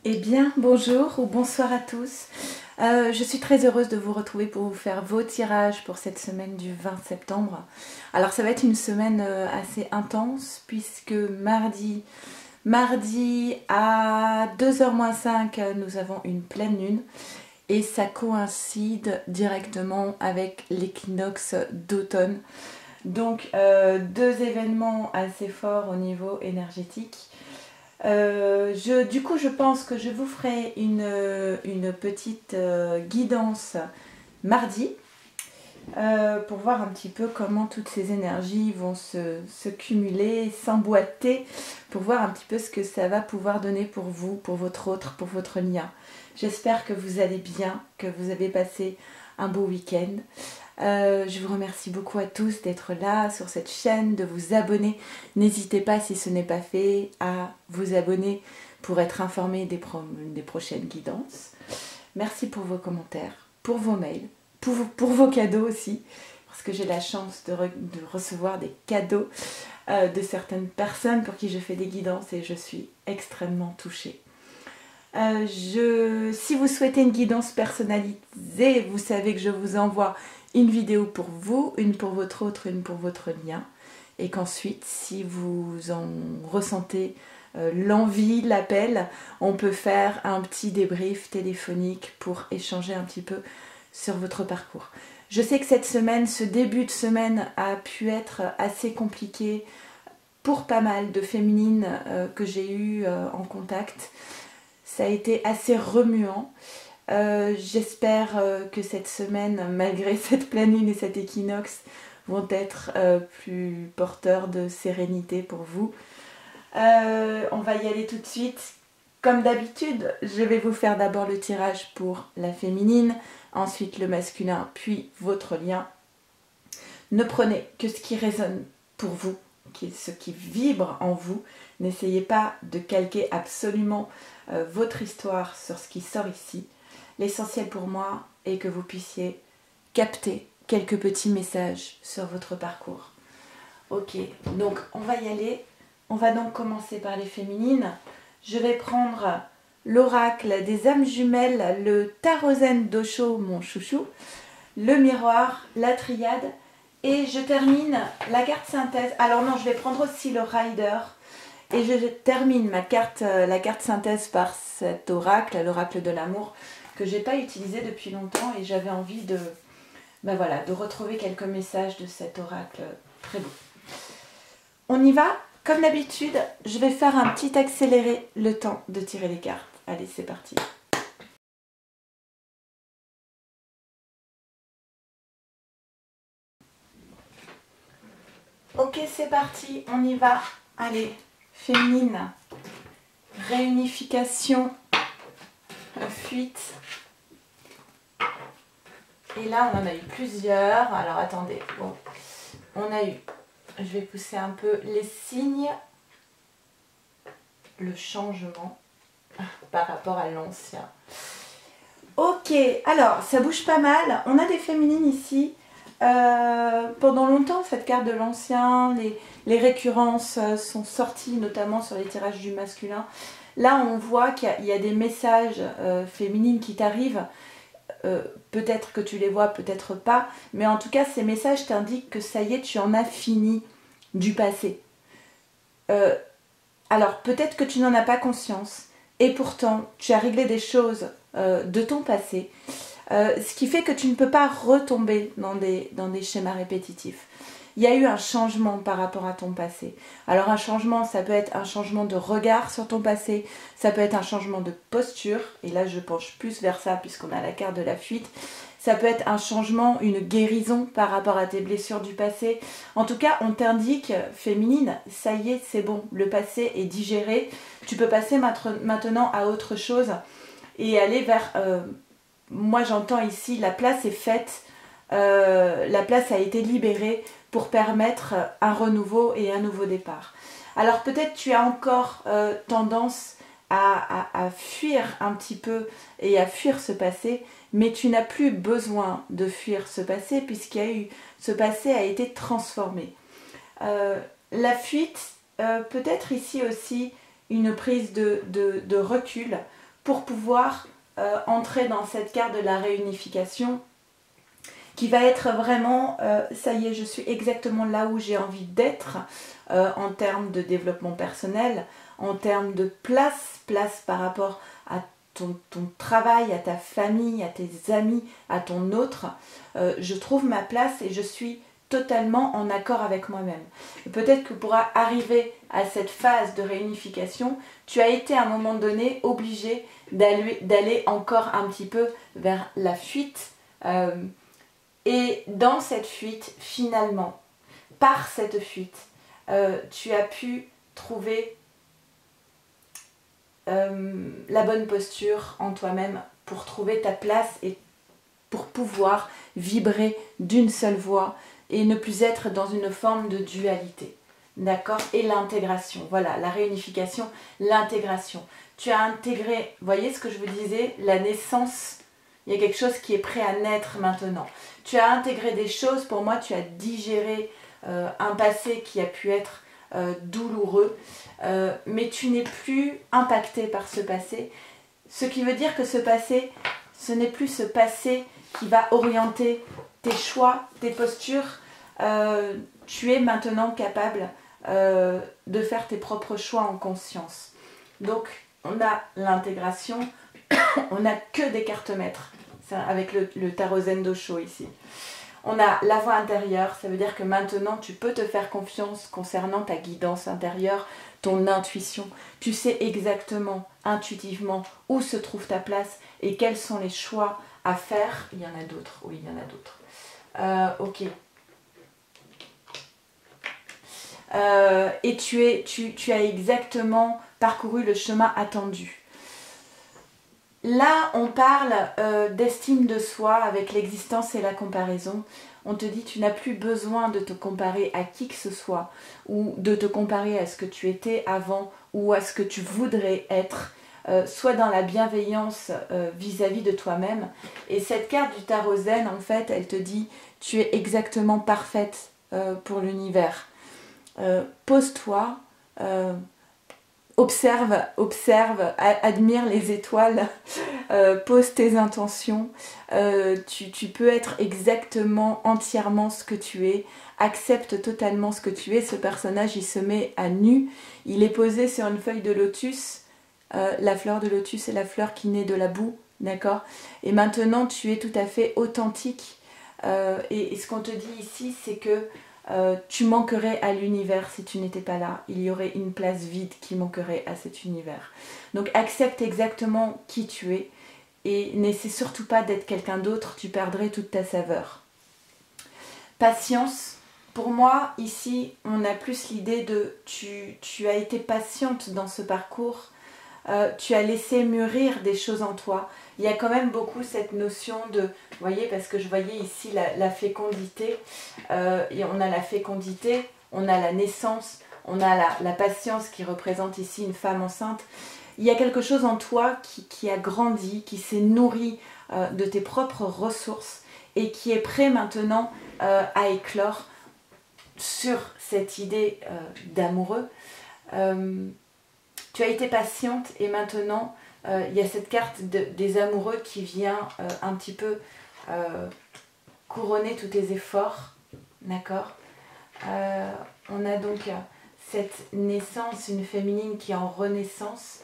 Eh bien, bonjour ou bonsoir à tous. Je suis très heureuse de vous retrouver pour vous faire vos tirages pour cette semaine du 20 septembre. Alors ça va être une semaine assez intense puisque mardi à 2h-5, nous avons une pleine lune et ça coïncide directement avec l'équinoxe d'automne. Donc deux événements assez forts au niveau énergétique. Du coup, je pense que je vous ferai une petite guidance mardi pour voir un petit peu comment toutes ces énergies vont se cumuler, s'emboîter, pour voir un petit peu ce que ça va pouvoir donner pour vous, pour votre autre, pour votre lien. J'espère que vous allez bien, que vous avez passé un beau week-end. Je vous remercie beaucoup à tous d'être là sur cette chaîne, de vous abonner. N'hésitez pas, si ce n'est pas fait, à vous abonner pour être informé des prochaines guidances. Merci pour vos commentaires, pour vos mails, pour vos cadeaux aussi, parce que j'ai la chance de recevoir des cadeaux de certaines personnes pour qui je fais des guidances et je suis extrêmement touchée. Si vous souhaitez une guidance personnalisée, vous savez que je vous envoie une vidéo pour vous, une pour votre autre, une pour votre lien. Et qu'ensuite, si vous en ressentez l'envie, l'appel, on peut faire un petit débrief téléphonique pour échanger un petit peu sur votre parcours. Je sais que cette semaine, ce début de semaine a pu être assez compliqué pour pas mal de féminines que j'ai eues en contact. Ça a été assez remuant. J'espère que cette semaine, malgré cette pleine lune et cet équinoxe, vont être plus porteurs de sérénité pour vous. On va y aller tout de suite. Comme d'habitude, je vais vous faire d'abord le tirage pour la féminine, ensuite le masculin, puis votre lien. Ne prenez que ce qui résonne pour vous, ce qui vibre en vous. N'essayez pas de calquer absolument votre histoire sur ce qui sort ici. L'essentiel pour moi est que vous puissiez capter quelques petits messages sur votre parcours. Ok, donc on va y aller. On va donc commencer par les féminines. Je vais prendre l'oracle des âmes jumelles, le tarot-zen d'Osho, mon chouchou, le miroir, la triade, et je termine la carte synthèse. Alors non, je vais prendre aussi le rider. Et je termine la carte synthèse par cet oracle, l'oracle de l'amour, que je n'ai pas utilisé depuis longtemps et j'avais envie de retrouver quelques messages de cet oracle très beau. On y va. Comme d'habitude, je vais faire un petit accéléré le temps de tirer les cartes. Allez, c'est parti. Ok, c'est parti, on y va. Allez, féminine, réunification, fuite. Et là, on en a eu plusieurs. Alors, attendez. Bon, on a eu, je vais pousser un peu les signes, le changement par rapport à l'ancien. Ok, alors, ça bouge pas mal. On a des féminines ici. Pendant longtemps, cette carte de l'ancien, les récurrences sont sorties, notamment sur les tirages du masculin. Là, on voit qu'il y a des messages féminines qui t'arrivent. Peut-être que tu les vois, peut-être pas, mais en tout cas ces messages t'indiquent que ça y est, tu en as fini du passé. Alors peut-être que tu n'en as pas conscience et pourtant tu as réglé des choses de ton passé, ce qui fait que tu ne peux pas retomber dans des schémas répétitifs. Il y a eu un changement par rapport à ton passé. Alors un changement, ça peut être un changement de regard sur ton passé, ça peut être un changement de posture, et là je penche plus vers ça puisqu'on a la carte de la fuite. Ça peut être un changement, une guérison par rapport à tes blessures du passé. En tout cas, on t'indique, féminine, ça y est, c'est bon, le passé est digéré. Tu peux passer maintenant à autre chose et aller vers... moi j'entends ici, la place est faite, la place a été libérée pour permettre un renouveau et un nouveau départ. Alors peut-être tu as encore tendance à fuir un petit peu et à fuir ce passé, mais tu n'as plus besoin de fuir ce passé ce passé a été transformé. La fuite, peut-être ici aussi une prise de recul pour pouvoir entrer dans cette carte de la réunification qui va être vraiment, ça y est, je suis exactement là où j'ai envie d'être en termes de développement personnel, en termes de place par rapport à ton travail, à ta famille, à tes amis, à ton autre. Je trouve ma place et je suis totalement en accord avec moi-même. Peut-être que pour arriver à cette phase de réunification, tu as été à un moment donné obligé d'aller encore un petit peu vers la fuite. Et dans cette fuite, finalement, par cette fuite, tu as pu trouver la bonne posture en toi-même pour trouver ta place et pour pouvoir vibrer d'une seule voix et ne plus être dans une forme de dualité. D'accord? Et l'intégration, voilà, la réunification, l'intégration. Tu as intégré, voyez ce que je vous disais, la naissance, il y a quelque chose qui est prêt à naître maintenant. Tu as intégré des choses, pour moi tu as digéré un passé qui a pu être douloureux, mais tu n'es plus impacté par ce passé, ce qui veut dire que ce passé, ce n'est plus ce passé qui va orienter tes choix, tes postures. Tu es maintenant capable de faire tes propres choix en conscience. Donc on a l'intégration, on n'a que des cartes maîtres avec le tarot Zen Dosho ici. On a la voix intérieure, ça veut dire que maintenant tu peux te faire confiance concernant ta guidance intérieure, ton intuition. Tu sais exactement, intuitivement, où se trouve ta place et quels sont les choix à faire. Il y en a d'autres, oui, il y en a d'autres. Ok. Et tu as exactement parcouru le chemin attendu. Là, on parle d'estime de soi avec l'existence et la comparaison. On te dit tu n'as plus besoin de te comparer à qui que ce soit ou de te comparer à ce que tu étais avant ou à ce que tu voudrais être. Soit dans la bienveillance vis-à-vis de toi-même. Et cette carte du tarot Zen, en fait, elle te dit tu es exactement parfaite pour l'univers. Pose-toi, observe, admire les étoiles, pose tes intentions. Tu peux être exactement, entièrement ce que tu es. Accepte totalement ce que tu es. Ce personnage, il se met à nu. Il est posé sur une feuille de lotus. La fleur de lotus est la fleur qui naît de la boue, d'accord? Et maintenant, tu es tout à fait authentique. Et ce qu'on te dit ici, c'est que tu manquerais à l'univers si tu n'étais pas là. Il y aurait une place vide qui manquerait à cet univers. Donc accepte exactement qui tu es et n'essaie surtout pas d'être quelqu'un d'autre, tu perdrais toute ta saveur. Patience. Pour moi, ici, on a plus l'idée de tu as été patiente dans ce parcours, tu as laissé mûrir des choses en toi. Il y a quand même beaucoup cette notion de, vous voyez, parce que je voyais ici la fécondité, et on a la fécondité, on a la naissance, on a la patience qui représente ici une femme enceinte. Il y a quelque chose en toi qui a grandi, qui s'est nourri de tes propres ressources et qui est prêt maintenant à éclore sur cette idée d'amoureux. Tu as été patiente et maintenant il y a cette carte des amoureux qui vient un petit peu couronner tous tes efforts, d'accord? On a donc cette naissance, une féminine qui est en renaissance.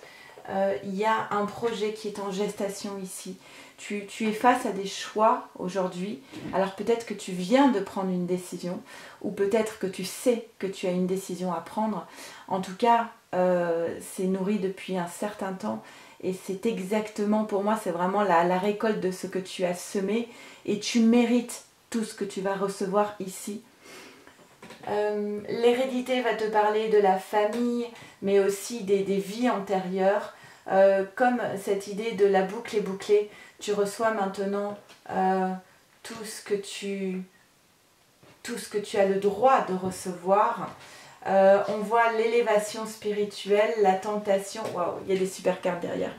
Il y a un projet qui est en gestation ici. Tu es face à des choix aujourd'hui. Alors peut-être que tu viens de prendre une décision ou peut-être que tu sais que tu as une décision à prendre. En tout cas, c'est nourri depuis un certain temps et c'est exactement, pour moi, c'est vraiment la récolte de ce que tu as semé et tu mérites tout ce que tu vas recevoir ici. L'hérédité va te parler de la famille, mais aussi des vies antérieures. Comme cette idée de la boucle est bouclée, tu reçois maintenant tout ce que tu as le droit de recevoir. On voit l'élévation spirituelle, la tentation. Waouh, il y a des super cartes derrière.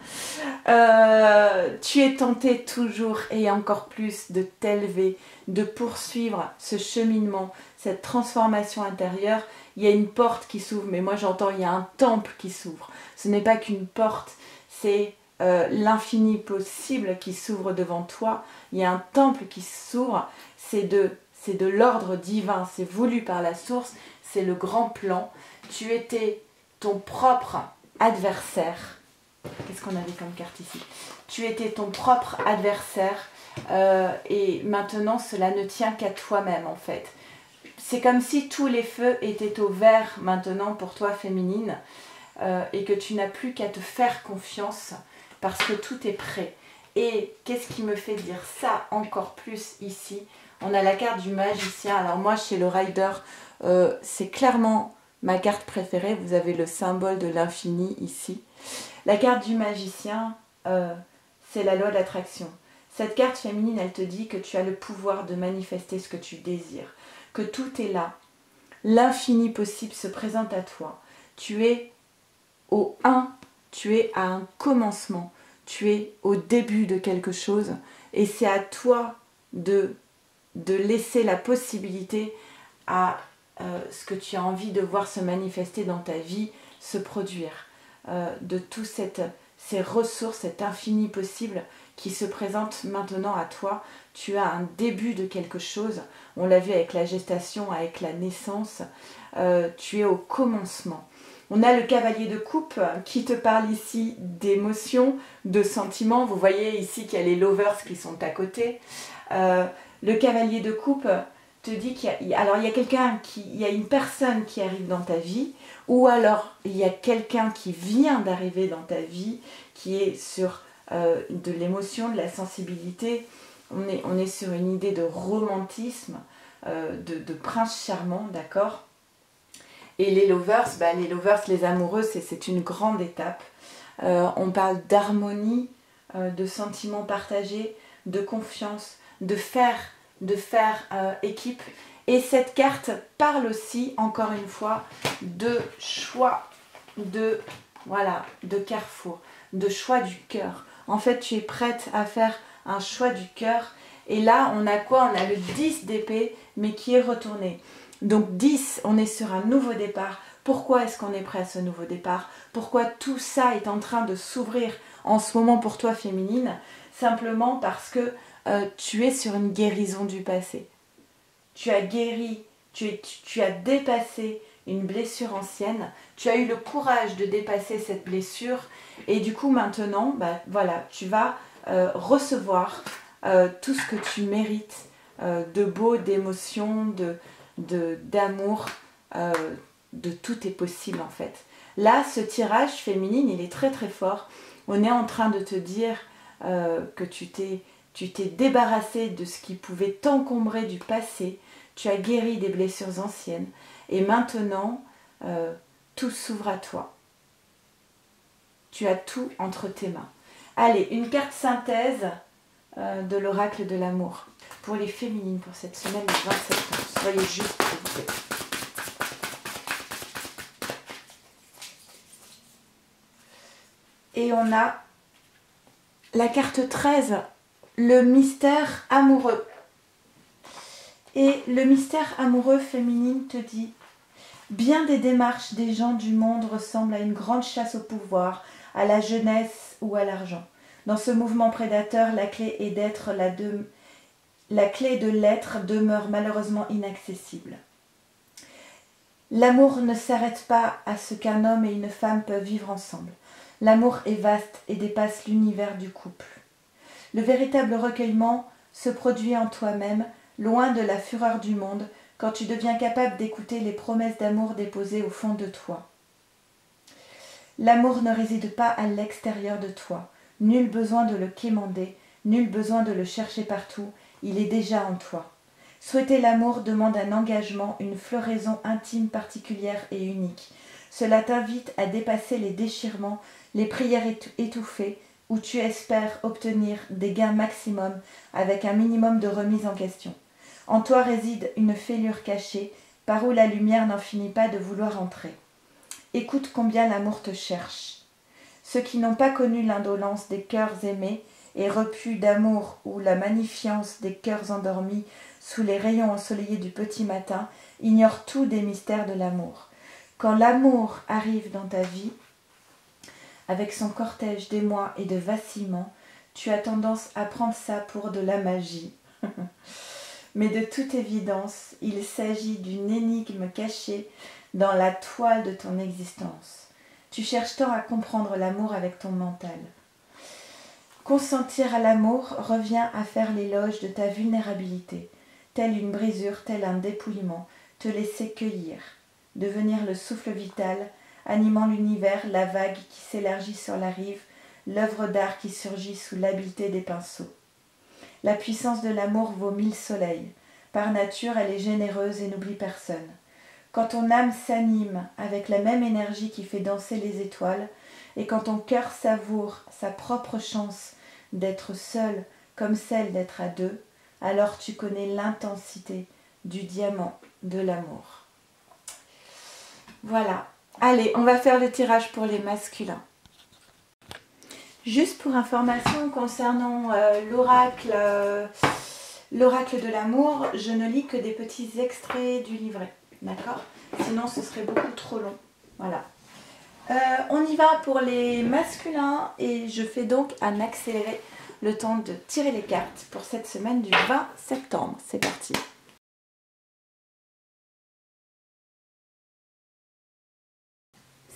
Tu es tenté toujours et encore plus de t'élever, de poursuivre ce cheminement, cette transformation intérieure. Il y a une porte qui s'ouvre, mais moi j'entends il y a un temple qui s'ouvre. Ce n'est pas qu'une porte, c'est l'infini possible qui s'ouvre devant toi. Il y a un temple qui s'ouvre, c'est de l'ordre divin, c'est voulu par la source, c'est le grand plan. Tu étais ton propre adversaire. Qu'est-ce qu'on avait comme carte ici? Tu étais ton propre adversaire et maintenant cela ne tient qu'à toi-même en fait. C'est comme si tous les feux étaient au vert maintenant pour toi féminine et que tu n'as plus qu'à te faire confiance parce que tout est prêt. Et qu'est-ce qui me fait dire ça encore plus ici? On a la carte du magicien. Alors moi chez le Rider, c'est clairement ma carte préférée. Vous avez le symbole de l'infini ici. La carte du magicien, c'est la loi de l'attraction. Cette carte féminine, elle te dit que tu as le pouvoir de manifester ce que tu désires, que tout est là. L'infini possible se présente à toi. Tu es au 1, tu es à un commencement, tu es au début de quelque chose et c'est à toi de laisser la possibilité à ce que tu as envie de voir se manifester dans ta vie, se produire. De toutes ces ressources, cet infini possible qui se présente maintenant à toi. Tu as un début de quelque chose. On l'a vu avec la gestation, avec la naissance. Tu es au commencement. On a le cavalier de coupe qui te parle ici d'émotions, de sentiments. Vous voyez ici qu'il y a les lovers qui sont à côté. Le cavalier de coupe te dit qu'il y a une personne qui arrive dans ta vie, ou alors il y a quelqu'un qui vient d'arriver dans ta vie, qui est sur de l'émotion, de la sensibilité. On est sur une idée de romantisme, de prince charmant, d'accord? Et les lovers, les amoureux, c'est une grande étape. On parle d'harmonie, de sentiments partagés, de confiance, de faire équipe. Et cette carte parle aussi, encore une fois, de choix, de carrefour, de choix du cœur. En fait, tu es prête à faire un choix du cœur. Et là, on a quoi? On a le 10 d'épée, mais qui est retourné. Donc 10, on est sur un nouveau départ. Pourquoi est-ce qu'on est prêt à ce nouveau départ? Pourquoi tout ça est en train de s'ouvrir en ce moment pour toi féminine? Simplement parce que tu es sur une guérison du passé. Tu as guéri, tu as dépassé une blessure ancienne. Tu as eu le courage de dépasser cette blessure. Et du coup maintenant, tu vas recevoir tout ce que tu mérites de beau, d'émotion, d'amour, de tout est possible en fait. Là, ce tirage féminine, il est très très fort. On est en train de te dire que tu t'es débarrassé de ce qui pouvait t'encombrer du passé. Tu as guéri des blessures anciennes. Et maintenant, tout s'ouvre à toi. Tu as tout entre tes mains. Allez, une carte synthèse de l'oracle de l'amour pour les féminines pour cette semaine du 20 septembre. Soyez juste, s'il vous plaît. Et on a la carte 13, le mystère amoureux. Et le mystère amoureux féminine te dit: bien des démarches des gens du monde ressemblent à une grande chasse au pouvoir, à la jeunesse ou à l'argent. Dans ce mouvement prédateur, la clé de l'être demeure malheureusement inaccessible. L'amour ne s'arrête pas à ce qu'un homme et une femme peuvent vivre ensemble. L'amour est vaste et dépasse l'univers du couple. Le véritable recueillement se produit en toi-même, loin de la fureur du monde, quand tu deviens capable d'écouter les promesses d'amour déposées au fond de toi. L'amour ne réside pas à l'extérieur de toi. Nul besoin de le quémander, nul besoin de le chercher partout, il est déjà en toi. Souhaiter l'amour demande un engagement, une floraison intime particulière et unique. Cela t'invite à dépasser les déchirements, les prières étouffées, où tu espères obtenir des gains maximum avec un minimum de remise en question. En toi réside une fêlure cachée, par où la lumière n'en finit pas de vouloir entrer. Écoute combien l'amour te cherche. Ceux qui n'ont pas connu l'indolence des cœurs aimés et repus d'amour ou la magnifience des cœurs endormis sous les rayons ensoleillés du petit matin ignorent tout des mystères de l'amour. Quand l'amour arrive dans ta vie, avec son cortège d'émoi et de vacillements, tu as tendance à prendre ça pour de la magie. Mais de toute évidence, il s'agit d'une énigme cachée dans la toile de ton existence. Tu cherches tant à comprendre l'amour avec ton mental. Consentir à l'amour revient à faire l'éloge de ta vulnérabilité, telle une brisure, tel un dépouillement, te laisser cueillir, devenir le souffle vital, animant l'univers, la vague qui s'élargit sur la rive, l'œuvre d'art qui surgit sous l'habileté des pinceaux. La puissance de l'amour vaut 1000 soleils. Par nature, elle est généreuse et n'oublie personne. Quand ton âme s'anime avec la même énergie qui fait danser les étoiles, et quand ton cœur savoure sa propre chance d'être seul comme celle d'être à deux, alors tu connais l'intensité du diamant de l'amour. Voilà. Allez, on va faire le tirage pour les masculins. Juste pour information concernant l'oracle de l'amour, je ne lis que des petits extraits du livret, d'accord? Sinon ce serait beaucoup trop long. Voilà. On y va pour les masculins et je fais donc un accéléré le temps de tirer les cartes pour cette semaine du 20 septembre. C'est parti.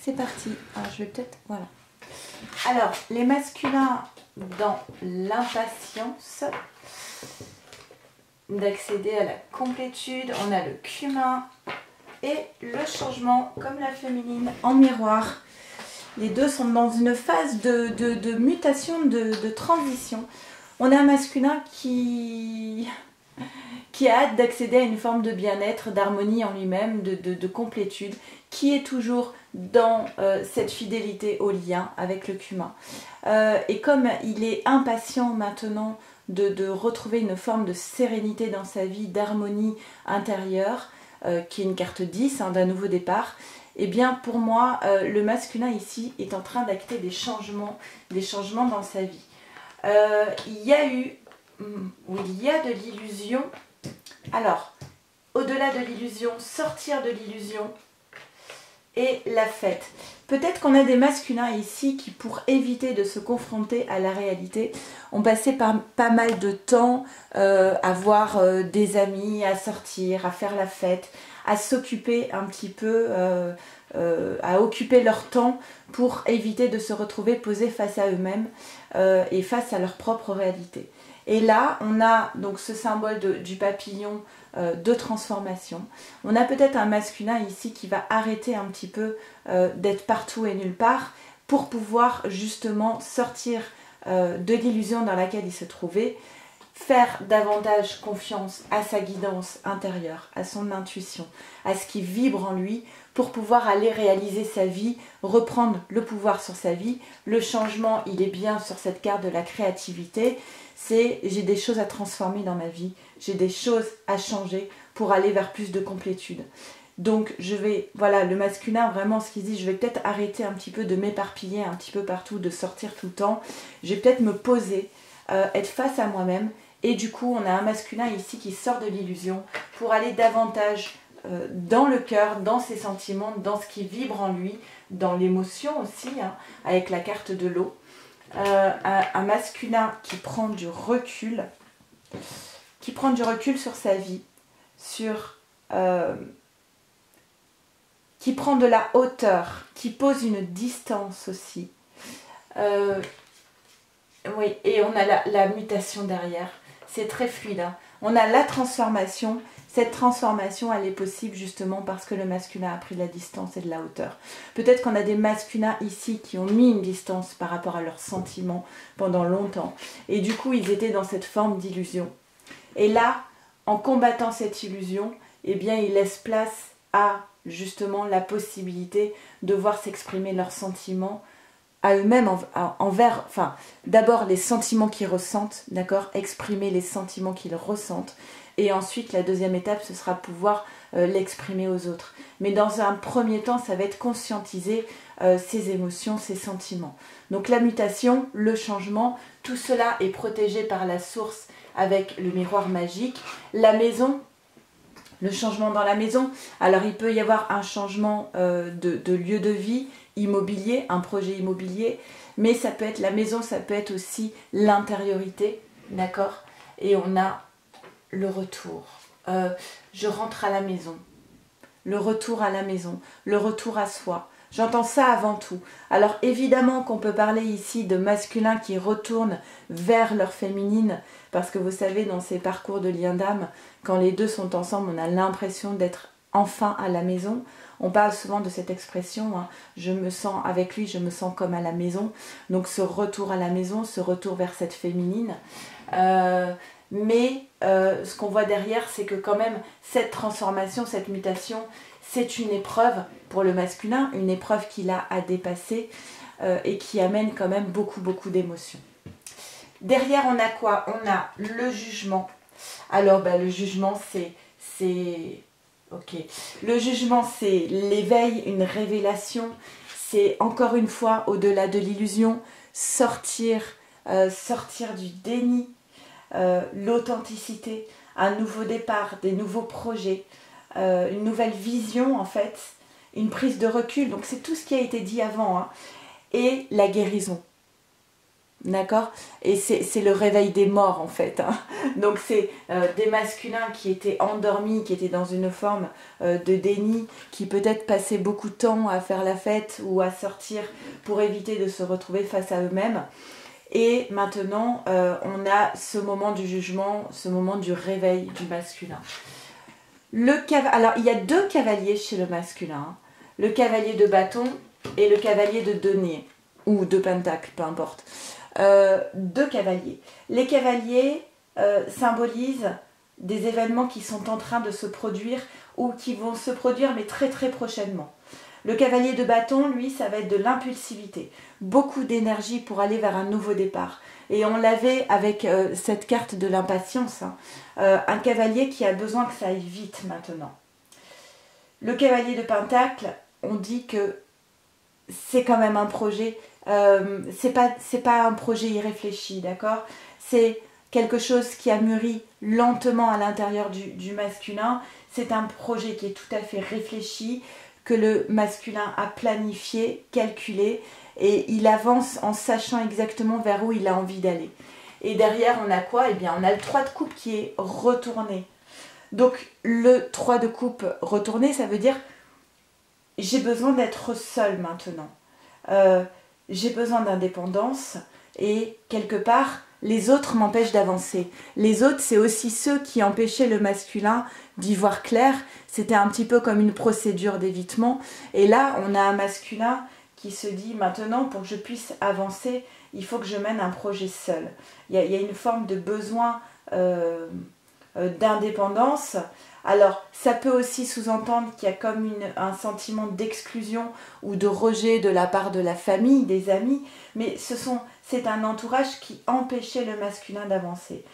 C'est parti. Alors je vais peut-être... Voilà. Alors, les masculins dans l'impatience d'accéder à la complétude, on a le cumin et le changement comme la féminine en miroir. Les deux sont dans une phase de mutation, de transition. On a un masculin qui a hâte d'accéder à une forme de bien-être, d'harmonie en lui-même, de complétude, qui est toujours dans cette fidélité au lien avec le cumin. Et comme il est impatient maintenant de retrouver une forme de sérénité dans sa vie, d'harmonie intérieure, qui est une carte 10 d'un nouveau départ, et bien pour moi, le masculin ici est en train d'acter des changements dans sa vie. Il y a de l'illusion. Alors, au-delà de l'illusion, sortir de l'illusion et la fête. Peut-être qu'on a des masculins ici qui, pour éviter de se confronter à la réalité, ont passé pas mal de temps à voir des amis, à sortir, à faire la fête, à s'occuper un petit peu, à occuper leur temps pour éviter de se retrouver posés face à eux-mêmes et face à leur propre réalité. Et là, on a donc ce symbole du papillon de transformation. On a peut-être un masculin ici qui va arrêter un petit peu d'être partout et nulle part pour pouvoir justement sortir de l'illusion dans laquelle il se trouvait, faire davantage confiance à sa guidance intérieure, à son intuition, à ce qui vibre en lui pour pouvoir aller réaliser sa vie, reprendre le pouvoir sur sa vie. Le changement, il est bien sur cette carte de la créativité. C'est j'ai des choses à transformer dans ma vie, j'ai des choses à changer pour aller vers plus de complétude. Donc je vais, voilà, le masculin, vraiment ce qu'il dit, je vais peut-être arrêter un petit peu de m'éparpiller un petit peu partout, de sortir tout le temps. Je vais peut-être me poser, être face à moi-même. Et du coup, on a un masculin ici qui sort de l'illusion pour aller davantage dans le cœur, dans ses sentiments, dans ce qui vibre en lui, dans l'émotion aussi, avec la carte de l'eau. Un masculin qui prend du recul sur sa vie, qui prend de la hauteur, qui pose une distance aussi. Oui, et on a la mutation derrière. C'est très fluide. On a la transformation. Cette transformation, elle est possible justement parce que le masculin a pris de la distance et de la hauteur. Peut-être qu'on a des masculins ici qui ont mis une distance par rapport à leurs sentiments pendant longtemps. Et du coup, ils étaient dans cette forme d'illusion. Et là, en combattant cette illusion, eh bien, ils laissent place à justement la possibilité de voir s'exprimer leurs sentiments à eux-mêmes envers, enfin, d'abord les sentiments qu'ils ressentent, d'accord, exprimer les sentiments qu'ils ressentent, et ensuite la deuxième étape, ce sera pouvoir l'exprimer aux autres. Mais dans un premier temps, ça va être conscientiser ses émotions, ses sentiments. Donc la mutation, le changement, tout cela est protégé par la source avec le miroir magique. La maison, le changement dans la maison. Alors il peut y avoir un changement de lieu de vie immobilier, un projet immobilier, mais ça peut être la maison, ça peut être aussi l'intériorité, d'accord? Et on a le retour. Je rentre à la maison. Le retour à la maison, le retour à soi. J'entends ça avant tout. Alors évidemment qu'on peut parler ici de masculins qui retournent vers leur féminine, parce que vous savez, dans ces parcours de lien d'âme, quand les deux sont ensemble, on a l'impression d'être enfin à la maison. On parle souvent de cette expression, hein, je me sens avec lui, je me sens comme à la maison. Donc ce retour à la maison, ce retour vers cette féminine. Mais ce qu'on voit derrière, c'est que quand même, cette transformation, cette mutation, c'est une épreuve pour le masculin, une épreuve qu'il a à dépasser et qui amène quand même beaucoup d'émotions. Derrière, on a quoi? On a le jugement. Alors, le jugement, ok. Le jugement, c'est l'éveil, une révélation. C'est encore une fois, au-delà de l'illusion, sortir du déni, l'authenticité, un nouveau départ, des nouveaux projets, une nouvelle vision en fait, une prise de recul. Donc c'est tout ce qui a été dit avant, hein. Et la guérison. D'accord? Et c'est le réveil des morts en fait, hein. Donc c'est des masculins qui étaient endormis, qui étaient dans une forme de déni, qui peut-être passaient beaucoup de temps à faire la fête ou à sortir pour éviter de se retrouver face à eux-mêmes. Et maintenant, on a ce moment du jugement, ce moment du réveil du masculin. Alors, il y a deux cavaliers chez le masculin, hein. Le cavalier de bâton et le cavalier de denier, ou de pentacle, peu importe. Deux cavaliers. Les cavaliers symbolisent des événements qui sont en train de se produire ou qui vont se produire, mais très prochainement. Le cavalier de bâton, lui, ça va être de l'impulsivité. Beaucoup d'énergie pour aller vers un nouveau départ. Et on l'avait avec cette carte de l'impatience, hein. Un cavalier qui a besoin que ça aille vite maintenant. Le cavalier de pentacle, on dit que c'est quand même un projet, c'est pas un projet irréfléchi, d'accord? C'est quelque chose qui a mûri lentement à l'intérieur du masculin. C'est un projet qui est tout à fait réfléchi, que le masculin a planifié, calculé, et il avance en sachant exactement vers où il a envie d'aller. Et derrière, on a quoi? Eh bien, on a le 3 de coupe qui est retourné. Donc, le 3 de coupe retourné, ça veut dire j'ai besoin d'être seule maintenant. J'ai besoin d'indépendance et quelque part, les autres m'empêchent d'avancer. Les autres, c'est aussi ceux qui empêchaient le masculin d'y voir clair. C'était un petit peu comme une procédure d'évitement. Et là, on a un masculin qui se dit maintenant, pour que je puisse avancer, il faut que je mène un projet seul. Il y a une forme de besoin d'indépendance. Alors, ça peut aussi sous-entendre qu'il y a comme un sentiment d'exclusion ou de rejet de la part de la famille, des amis, mais c'est un entourage qui empêchait le masculin d'avancer.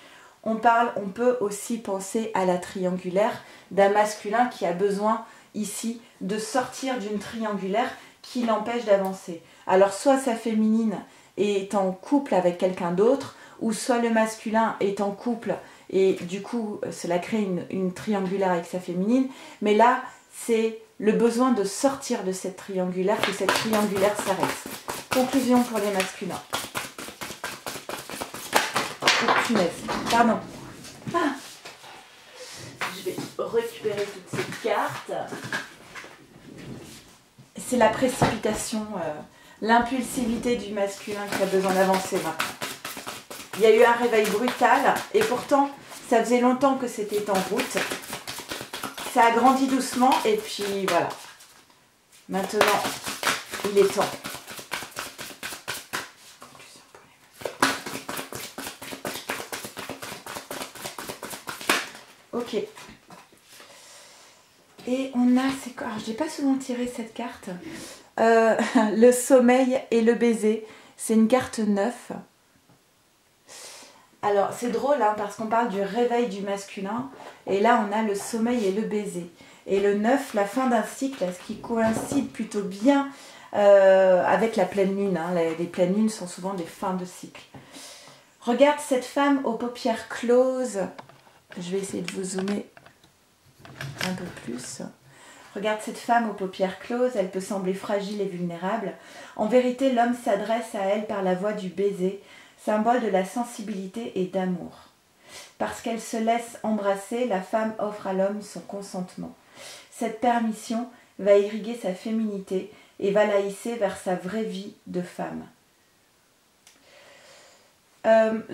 On peut aussi penser à la triangulaire, d'un masculin qui a besoin ici de sortir d'une triangulaire qui l'empêche d'avancer. Alors, soit sa féminine est en couple avec quelqu'un d'autre, ou soit le masculin est en couple et du coup cela crée une triangulaire avec sa féminine, mais là c'est le besoin de sortir de cette triangulaire, que cette triangulaire s'arrête. Conclusion pour les masculins. Oh punaise, pardon. Je vais récupérer toutes ces cartes. C'est la précipitation, l'impulsivité du masculin qui a besoin d'avancer maintenant. Il y a eu un réveil brutal et pourtant ça faisait longtemps que c'était en route. Ça a grandi doucement et puis voilà. Maintenant, il est temps. Ok. Et on a, c'est quoi? Alors, je n'ai pas souvent tiré cette carte. Le sommeil et le baiser. C'est une carte 9. Alors, c'est drôle hein, parce qu'on parle du réveil du masculin. Et là, on a le sommeil et le baiser. Et le 9, la fin d'un cycle, ce qui coïncide plutôt bien avec la pleine lune. Hein. Les pleines lunes sont souvent des fins de cycle. Regarde cette femme aux paupières closes. Je vais essayer de vous zoomer. un peu plus. Regarde cette femme aux paupières closes, elle peut sembler fragile et vulnérable. En vérité, l'homme s'adresse à elle par la voie du baiser, symbole de la sensibilité et d'amour. Parce qu'elle se laisse embrasser, la femme offre à l'homme son consentement. Cette permission va irriguer sa féminité et va la hisser vers sa vraie vie de femme.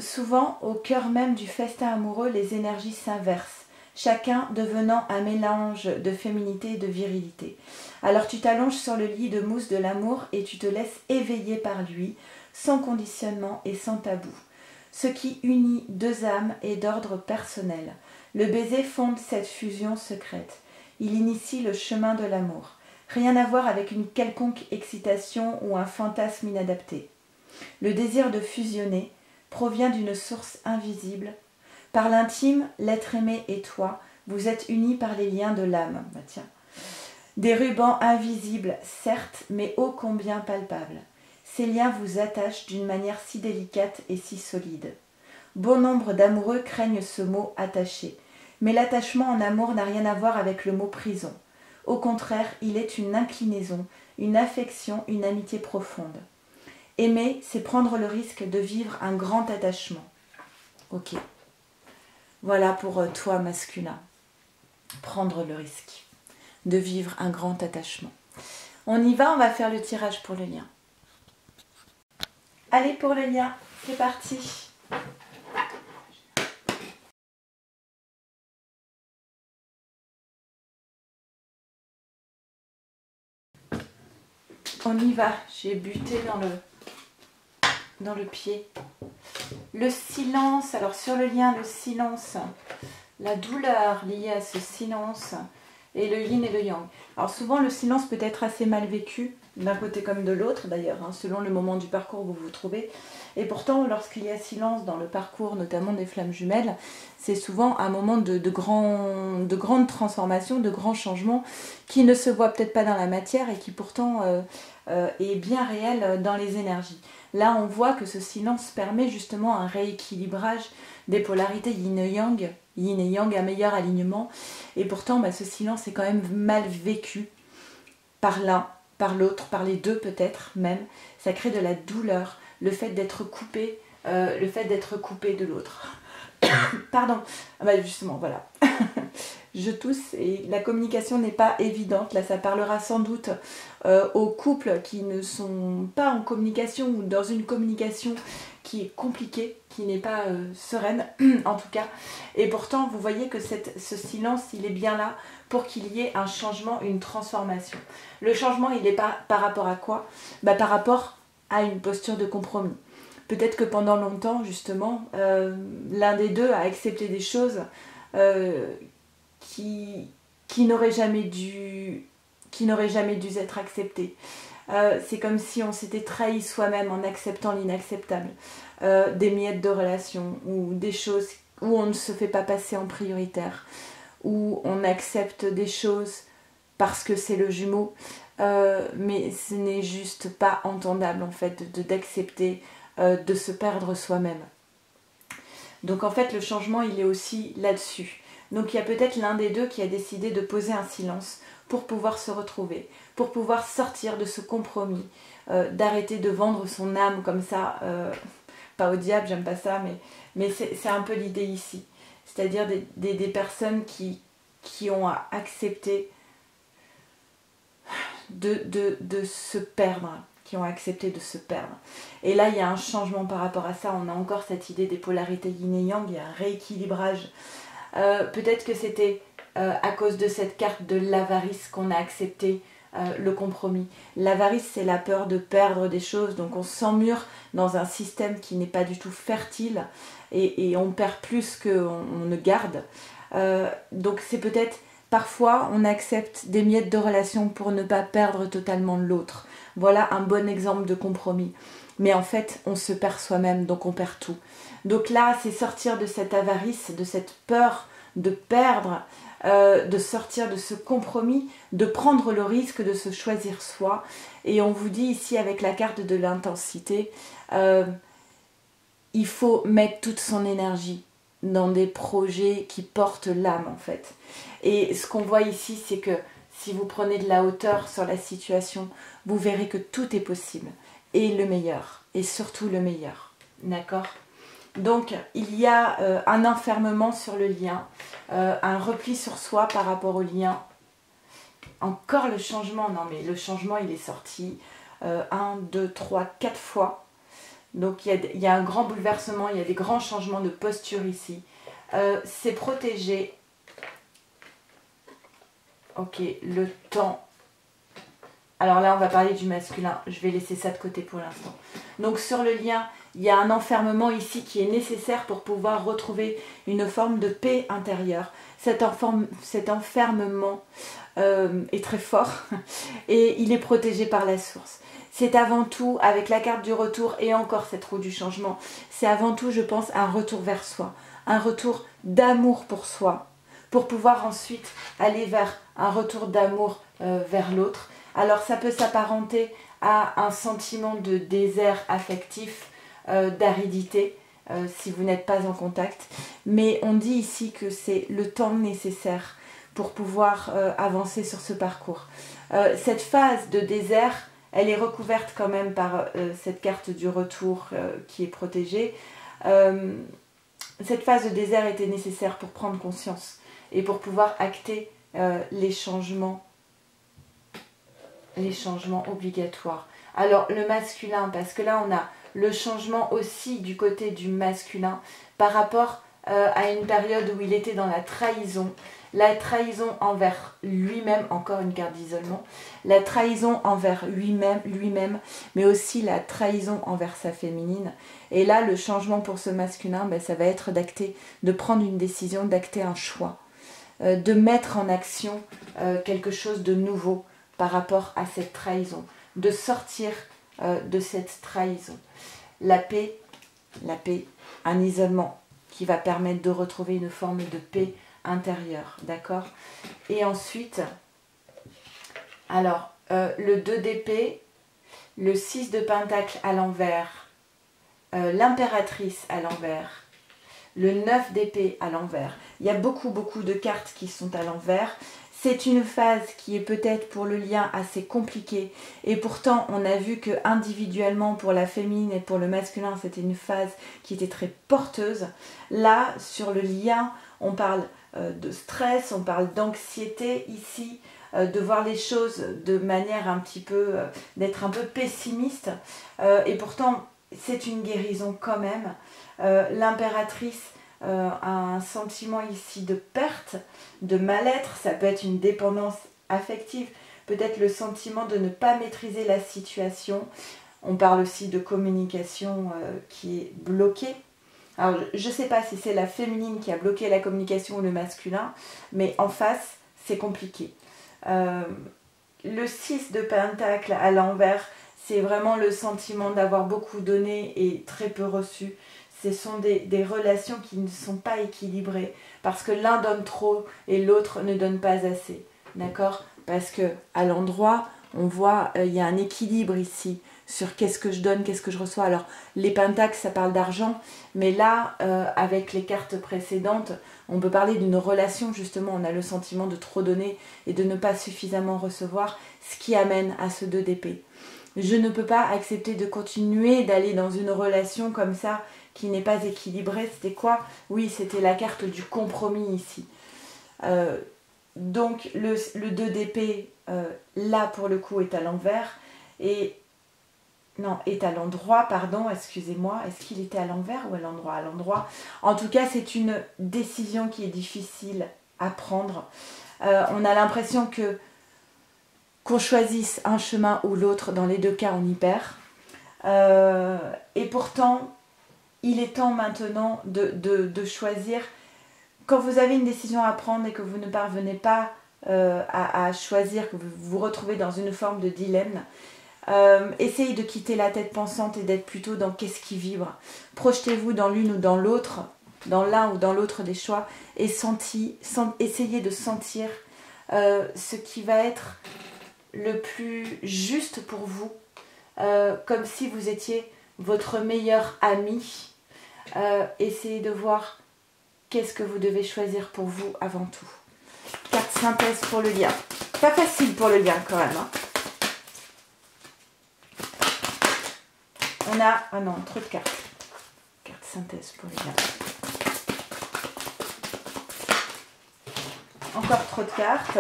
Souvent, au cœur même du festin amoureux, les énergies s'inversent, chacun devenant un mélange de féminité et de virilité. Alors tu t'allonges sur le lit de mousse de l'amour et tu te laisses éveiller par lui, sans conditionnement et sans tabou. Ce qui unit deux âmes est d'ordre personnel. Le baiser fonde cette fusion secrète. Il initie le chemin de l'amour. Rien à voir avec une quelconque excitation ou un fantasme inadapté. Le désir de fusionner provient d'une source invisible. Par l'intime, l'être aimé et toi, vous êtes unis par les liens de l'âme. Bah tiens. Des rubans invisibles, certes, mais ô combien palpables. Ces liens vous attachent d'une manière si délicate et si solide. Bon nombre d'amoureux craignent ce mot « attaché », mais l'attachement en amour n'a rien à voir avec le mot « prison ». Au contraire, il est une inclinaison, une affection, une amitié profonde. Aimer, c'est prendre le risque de vivre un grand attachement. Ok. Voilà pour toi, masculin. Prendre le risque de vivre un grand attachement. On y va, on va faire le tirage pour le lien. Allez pour le lien, c'est parti. On y va, j'ai buté dans le pied. Le silence, alors sur le lien, le silence, la douleur liée à ce silence et le yin et le yang. Alors souvent le silence peut être assez mal vécu, d'un côté comme de l'autre d'ailleurs, hein, selon le moment du parcours où vous vous trouvez. Et pourtant, lorsqu'il y a silence dans le parcours, notamment des flammes jumelles, c'est souvent un moment de grande transformation, de grands changements qui ne se voient peut-être pas dans la matière et qui pourtant est bien réel dans les énergies. Là, on voit que ce silence permet justement un rééquilibrage des polarités yin et yang, un meilleur alignement. Et pourtant, ce silence est quand même mal vécu par l'un, par l'autre, par les deux peut-être même. Ça crée de la douleur, le fait d'être coupé, de l'autre. Pardon, justement, voilà. Je tousse et la communication n'est pas évidente. Là, ça parlera sans doute aux couples qui ne sont pas en communication ou dans une communication qui est compliquée, qui n'est pas sereine, en tout cas. Et pourtant, vous voyez que ce silence, il est bien là pour qu'il y ait un changement, une transformation. Le changement, il est pas par rapport à quoi ? Par rapport à une posture de compromis. Peut-être que pendant longtemps, justement, l'un des deux a accepté des choses qui n'auraient jamais dû être acceptées. C'est comme si on s'était trahi soi-même en acceptant l'inacceptable. Des miettes de relations ou des choses où on ne se fait pas passer en prioritaire, où on accepte des choses parce que c'est le jumeau, mais ce n'est juste pas entendable en fait d'accepter de se perdre soi-même. Donc en fait le changement il est aussi là-dessus. Donc il y a peut-être l'un des deux qui a décidé de poser un silence pour pouvoir se retrouver, pour pouvoir sortir de ce compromis, d'arrêter de vendre son âme comme ça, pas au diable, j'aime pas ça, mais c'est un peu l'idée ici. C'est-à-dire des personnes qui ont accepté de se perdre, qui ont accepté de se perdre. Et là, il y a un changement par rapport à ça. On a encore cette idée des polarités yin et yang, il y a un rééquilibrage. Peut-être que c'était à cause de cette carte de l'avarice qu'on a accepté le compromis. L'avarice, c'est la peur de perdre des choses, donc on s'emmure dans un système qui n'est pas du tout fertile et on perd plus qu'on ne garde. Donc c'est peut-être, parfois, on accepte des miettes de relation pour ne pas perdre totalement l'autre. Voilà un bon exemple de compromis. Mais en fait, on se perd soi-même, donc on perd tout. Donc là, c'est sortir de cette avarice, de cette peur de perdre, de sortir de ce compromis, de prendre le risque de se choisir soi. Et on vous dit ici, avec la carte de l'intensité, il faut mettre toute son énergie dans des projets qui portent l'âme en fait. Et ce qu'on voit ici, c'est que si vous prenez de la hauteur sur la situation, vous verrez que tout est possible. Et le meilleur, et surtout le meilleur. D'accord ? Donc, il y a un enfermement sur le lien, un repli sur soi par rapport au lien. Encore le changement, non mais le changement il est sorti 1, 2, 3, 4 fois. Donc il y a un grand bouleversement, il y a des grands changements de posture ici. C'est protégé. Ok, le temps. Alors là on va parler du masculin, je vais laisser ça de côté pour l'instant. Donc sur le lien, il y a un enfermement ici qui est nécessaire pour pouvoir retrouver une forme de paix intérieure. Cet enfermement est très fort et il est protégé par la source. C'est avant tout, avec la carte du retour et encore cette roue du changement, c'est avant tout, je pense, un retour vers soi, un retour d'amour pour soi, pour pouvoir ensuite aller vers un retour d'amour vers l'autre. Alors ça peut s'apparenter à un sentiment de désert affectif, d'aridité, si vous n'êtes pas en contact. Mais on dit ici que c'est le temps nécessaire pour pouvoir avancer sur ce parcours. Cette phase de désert, elle est recouverte quand même par cette carte du retour qui est protégée. Cette phase de désert était nécessaire pour prendre conscience et pour pouvoir acter les changements obligatoires. Alors le masculin, parce que là on a le changement aussi du côté du masculin par rapport à une période où il était dans la trahison envers lui-même, encore une carte d'isolement, la trahison envers lui-même, mais aussi la trahison envers sa féminine. Et là, le changement pour ce masculin, ça va être d'acter, de prendre une décision, d'acter un choix, de mettre en action quelque chose de nouveau par rapport à cette trahison, de sortir de cette trahison. La paix, un isolement qui va permettre de retrouver une forme de paix intérieure, d'accord? Et ensuite, alors, le 2 d'épée, le 6 de pentacle à l'envers, l'impératrice à l'envers, le 9 d'épée à l'envers. Il y a beaucoup de cartes qui sont à l'envers. C'est une phase qui est peut-être pour le lien assez compliquée et pourtant on a vu que individuellement pour la féminine et pour le masculin c'était une phase qui était très porteuse. Là sur le lien on parle de stress, on parle d'anxiété ici, de voir les choses de manière un petit peu, d'être un peu pessimiste et pourtant c'est une guérison quand même. L'impératrice un sentiment ici de perte, de mal-être, ça peut être une dépendance affective, peut-être le sentiment de ne pas maîtriser la situation. On parle aussi de communication qui est bloquée. Alors je ne sais pas si c'est la féminine qui a bloqué la communication ou le masculin, mais en face c'est compliqué. Le 6 de pentacle à l'envers, c'est vraiment le sentiment d'avoir beaucoup donné et très peu reçu. Ce sont des relations qui ne sont pas équilibrées parce que l'un donne trop et l'autre ne donne pas assez. D'accord? Parce que à l'endroit, on voit, il y a un équilibre ici sur qu'est-ce que je donne, qu'est-ce que je reçois. Alors, les pentacles, ça parle d'argent, mais là, avec les cartes précédentes, on peut parler d'une relation, justement, on a le sentiment de trop donner et de ne pas suffisamment recevoir, ce qui amène à ce 2 d'épée. Je ne peux pas accepter de continuer d'aller dans une relation comme ça, qui n'est pas équilibrée. C'était quoi? Oui, c'était la carte du compromis ici. Donc, le 2 d'épée, là, pour le coup, est à l'envers. Non, est à l'endroit, pardon, excusez-moi. Est-ce qu'il était à l'envers ou à l'endroit? À l'endroit. En tout cas, c'est une décision qui est difficile à prendre. On a l'impression qu'on choisisse un chemin ou l'autre. Dans les deux cas, on y perd. Et pourtant, il est temps maintenant de choisir. Quand vous avez une décision à prendre et que vous ne parvenez pas à choisir, que vous vous retrouvez dans une forme de dilemme, essayez de quitter la tête pensante et d'être plutôt dans qu'est-ce qui vibre. Projetez-vous dans l'une ou dans l'autre, dans l'un ou dans l'autre des choix, et essayez de sentir ce qui va être le plus juste pour vous, comme si vous étiez votre meilleur ami. Essayez de voir qu'est-ce que vous devez choisir pour vous avant tout? Carte synthèse pour le lien. Pas facile pour le lien quand même. Hein. On a... Ah non, trop de cartes. Carte synthèse pour le lien. Encore trop de cartes.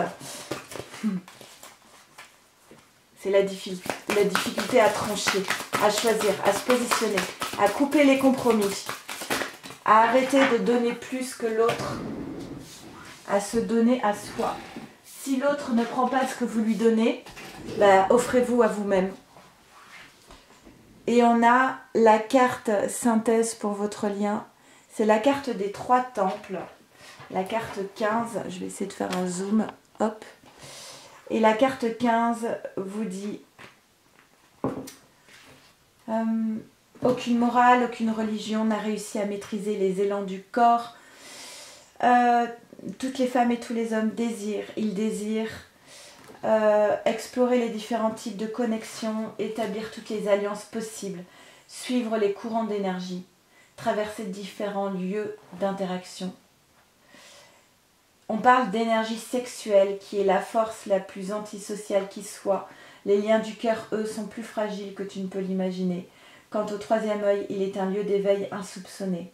C'est la difficulté à trancher, à choisir, à se positionner, à couper les compromis, à arrêter de donner plus que l'autre, à se donner à soi. Si l'autre ne prend pas ce que vous lui donnez, bah, offrez-vous à vous-même. Et on a la carte synthèse pour votre lien. C'est la carte des 3 temples. La carte 15, je vais essayer de faire un zoom. Hop. Et la carte 15 vous dit aucune morale, aucune religion n'a réussi à maîtriser les élans du corps. Toutes les femmes et tous les hommes désirent. Ils désirent explorer les différents types de connexions, établir toutes les alliances possibles, suivre les courants d'énergie, traverser différents lieux d'interaction. On parle d'énergie sexuelle qui est la force la plus antisociale qui soit. Les liens du cœur, eux, sont plus fragiles que tu ne peux l'imaginer. Quant au 3e œil, il est un lieu d'éveil insoupçonné.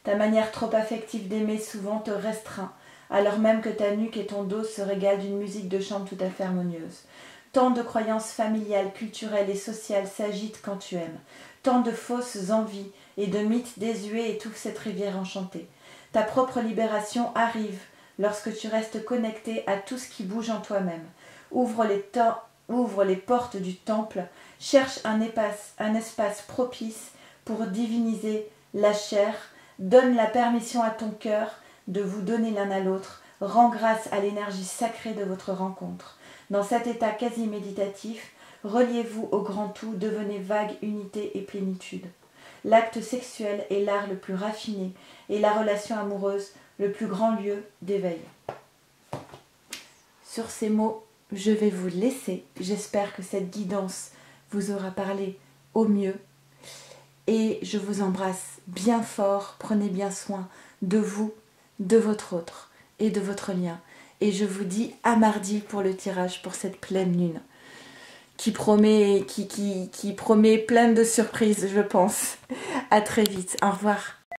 Ta manière trop affective d'aimer souvent te restreint, alors même que ta nuque et ton dos se régalent d'une musique de chambre tout à fait harmonieuse. Tant de croyances familiales, culturelles et sociales s'agitent quand tu aimes. Tant de fausses envies et de mythes désuets étouffent cette rivière enchantée. Ta propre libération arrive lorsque tu restes connecté à tout ce qui bouge en toi-même. Ouvre les portes du temple, cherche un espace propice pour diviniser la chair, donne la permission à ton cœur de vous donner l'un à l'autre, rends grâce à l'énergie sacrée de votre rencontre. Dans cet état quasi méditatif, reliez-vous au grand tout, devenez vague unité et plénitude. L'acte sexuel est l'art le plus raffiné et la relation amoureuse le plus grand lieu d'éveil. Sur ces mots, je vais vous laisser. J'espère que cette guidance vous aura parlé au mieux. Et je vous embrasse bien fort. Prenez bien soin de vous, de votre autre et de votre lien. Et je vous dis à mardi pour le tirage pour cette pleine lune. Qui promet plein de surprises, je pense. À très vite. Au revoir.